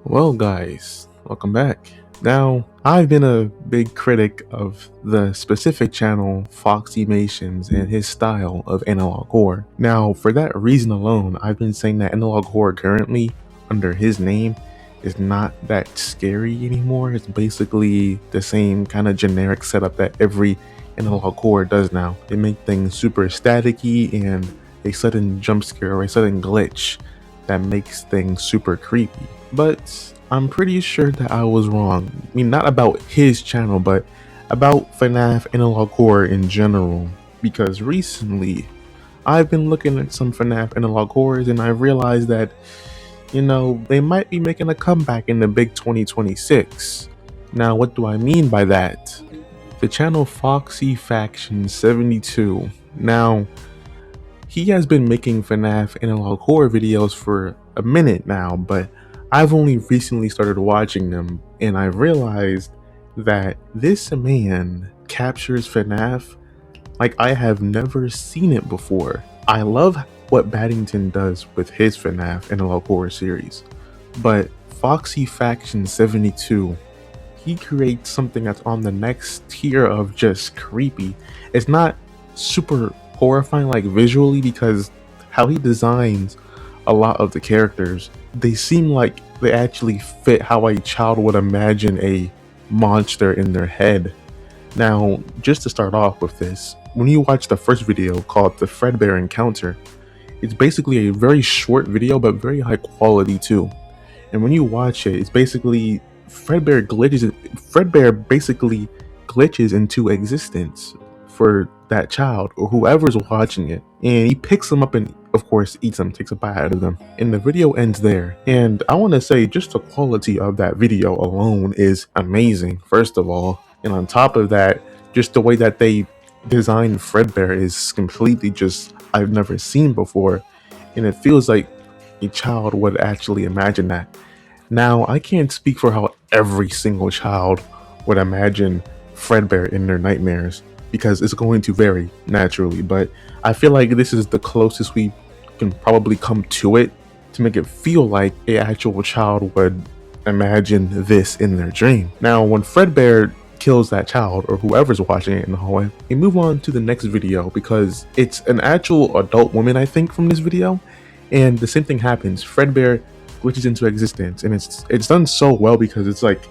Well, guys, welcome back. Now, I've been a big critic of the specific channel Foxymations and his style of analog horror. Now, for that reason alone, I've been saying that analog horror currently, under his name, is not that scary anymore. It's basically the same kind of generic setup that every analog horror does now. They make things super staticky and a sudden jump scare or a sudden glitch that makes things super creepy. But I'm pretty sure that I was wrong. I mean, not about his channel, but about Fnaf analog horror in general. Because recently, I've been looking at some Fnaf analog horrors and I realized that, they might be making a comeback in the big 2026. Now, what do I mean by that? The channel Foxy Faction 72. Now, he has been making Fnaf analog horror videos for a minute now, but I've only recently started watching them, and I realized that this man captures Fnaf like I have never seen it before. I love what Baddington does with his Fnaf analog horror series, but Foxy Faction 72, he creates something that's on the next tier of just creepy. It's not super horrifying like visually, because how he designs a lot of the characters, they seem like they actually fit how a child would imagine a monster in their head. Now, just to start off with this, when you watch the first video called the Fredbear Encounter, it's basically a very short video but very high quality too. And when you watch it, it's basically Fredbear basically glitches into existence for that child or whoever's watching it, and he picks them up and of course eats them, takes a bite out of them, and the video ends there. And I want to say just the quality of that video alone is amazing, first of all, and on top of that, just the way that they designed Fredbear is completely just I've never seen before, and it feels like a child would actually imagine that. Now, I can't speak for how every single child would imagine Fredbear in their nightmares, because it's going to vary naturally, but I feel like this is the closest we can probably come to it to make it feel like an actual child would imagine this in their dream. Now, when Fredbear kills that child or whoever's watching it in the hallway, we move on to the next video because it's an actual adult woman, I think, from this video, and the same thing happens. Fredbear glitches into existence, and it's done so well because it's like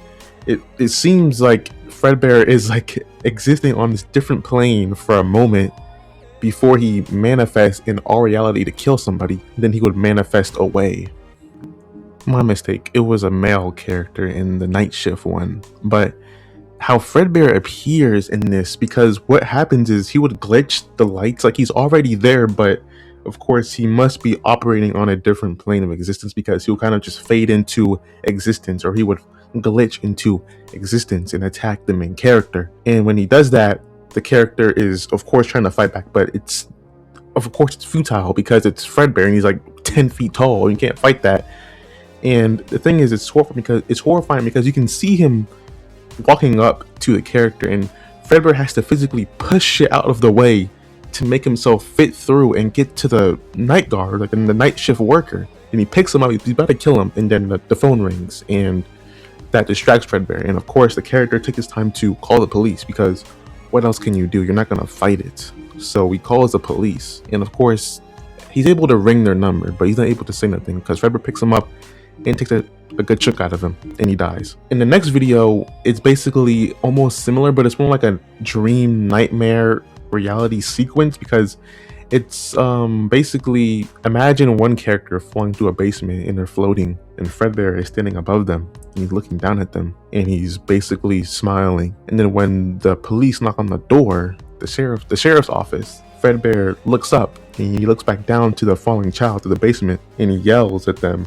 it seems like Fredbear is like existing on this different plane for a moment before he manifests in our reality to kill somebody, then he would manifest away. My mistake, it was a male character in the night shift one. But how Fredbear appears in this, because what happens is he would glitch the lights like he's already there, but of course he must be operating on a different plane of existence, because he'll kind of just fade into existence, or he would glitch into existence and attack the main character. And when he does that, the character is of course trying to fight back, but it's futile because it's Fredbear and he's like 10 feet tall. You can't fight that. And the thing is, it's horrifying because you can see him walking up to the character, and Fredbear has to physically push it out of the way to make himself fit through and get to the night guard, like in the night shift worker. And he picks him up, he's about to kill him, and then the phone rings, and that distracts Fredbear. And of course, the character takes his time to call the police, because what else can you do? You're not gonna fight it. So he calls the police, and of course, he's able to ring their number, but he's not able to say nothing because Fredbear picks him up and takes a good chunk out of him, and he dies. In the next video, it's basically almost similar, but it's more like a dream nightmare reality sequence, because it's basically, imagine one character falling through a basement and they're floating, and Fredbear is standing above them and he's looking down at them and he's basically smiling. And then when the police knock on the door, the sheriff's office, Fredbear looks up and he looks back down to the falling child, to the basement, and he yells at them,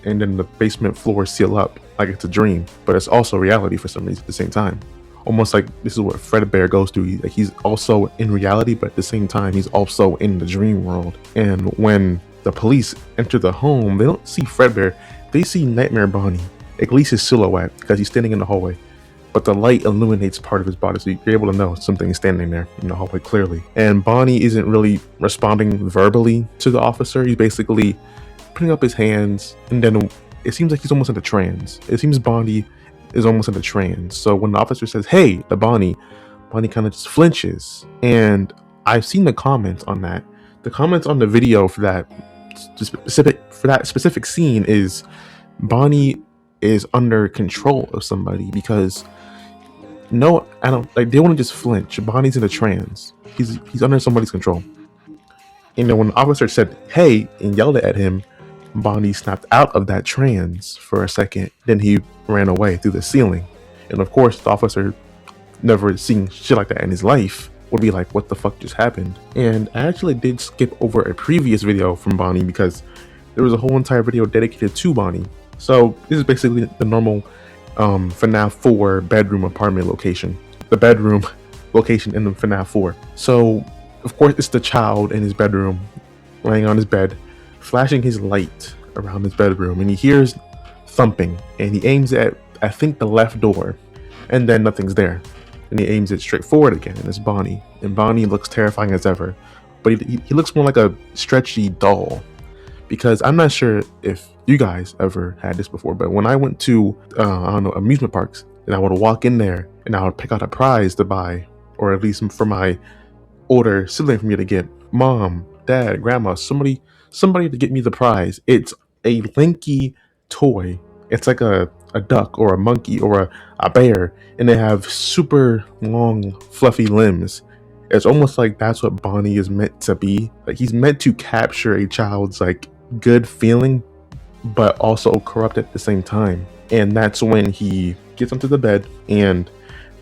and then the basement floors seal up like it's a dream, but it's also reality for some reason at the same time. Almost like this is what Fredbear goes through. He's also in reality, but at the same time, he's also in the dream world. And when the police enter the home, they don't see Fredbear, they see Nightmare Bonnie, at least his silhouette, because he's standing in the hallway. But the light illuminates part of his body, so you're able to know something is standing there in the hallway clearly. And Bonnie isn't really responding verbally to the officer. He's basically putting up his hands, and then it seems like he's almost in a trance. It seems Bonnie is almost in a trance. So when the officer says, "Hey," to Bonnie kind of just flinches. And I've seen the comments on that. The comments on the video for that specific scene is Bonnie is under control of somebody, because no, I don't like, they want to just flinch. Bonnie's in a trance. He's under somebody's control. And then when the officer said "Hey" and yelled at him, Bonnie snapped out of that trance for a second. Then he ran away through the ceiling. And of course, the officer, never seen shit like that in his life, would be like, what the fuck just happened? And I actually did skip over a previous video from Bonnie because there was a whole entire video dedicated to Bonnie. So this is basically the normal Fnaf 4 bedroom apartment location. The bedroom location in the Fnaf 4. So of course it's the child in his bedroom, laying on his bed, flashing his light around his bedroom, and he hears thumping, and he aims at, I think, the left door, and then nothing's there. And he aims it straight forward again, and it's Bonnie. And Bonnie looks terrifying as ever, but he looks more like a stretchy doll. Because I'm not sure if you guys ever had this before, but when I went to I don't know, amusement parks, and I would walk in there and I would pick out a prize to buy, or at least for my older sibling for me to get, mom, dad, grandma, somebody to get me the prize. It's a lanky toy. It's like a duck or a monkey or a bear, and they have super long fluffy limbs. It's almost like that's what Bonnie is meant to be. Like, he's meant to capture a child's like good feeling, but also corrupt at the same time. And that's when he gets onto the bed and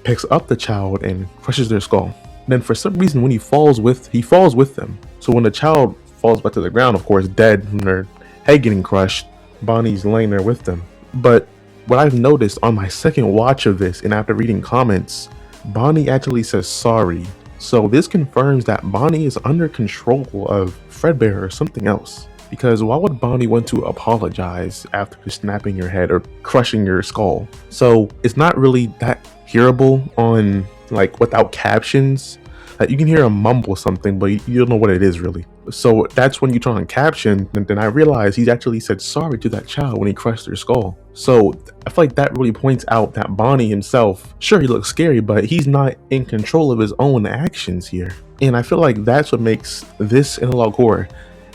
picks up the child and crushes their skull. Then for some reason, when he falls with them. So when the child falls back to the ground, of course, dead from their head getting crushed, Bonnie's laying there with them. But what I've noticed on my second watch of this, and after reading comments, Bonnie actually says sorry. So this confirms that Bonnie is under control of Fredbear or something else. Because why would Bonnie want to apologize after snapping your head or crushing your skull? So it's not really that hearable on, like, without captions. Like, you can hear him mumble something, but you don't know what it is really. So that's when you turn on caption, and then I realized he's actually said sorry to that child when he crushed their skull. So I feel like that really points out that Bonnie himself, sure, he looks scary, but he's not in control of his own actions here. And I feel like that's what makes this analog horror.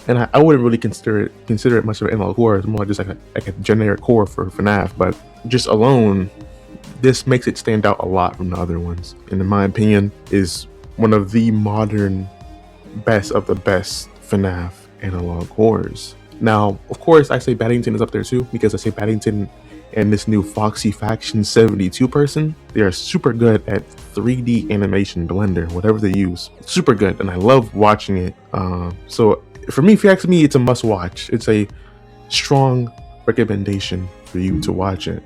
And I wouldn't really consider it much of an analog horror. It's more just like a generic horror for FNAF, but just alone, this makes it stand out a lot from the other ones. And in my opinion, is one of the modern best of the best FNAF analog horrors. Now, of course, I say Paddington is up there too, because I say Paddington and this new Foxy Faction 72 person, they are super good at 3D animation Blender, whatever they use. Super good, and I love watching it. So for me, if you ask me, it's a must watch. It's a strong recommendation for you to watch it.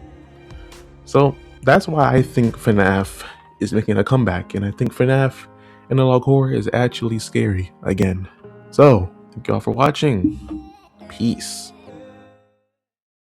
So that's why I think FNAF is making a comeback, and I think FNAF analog horror is actually scary again. So thank y'all for watching. Peace.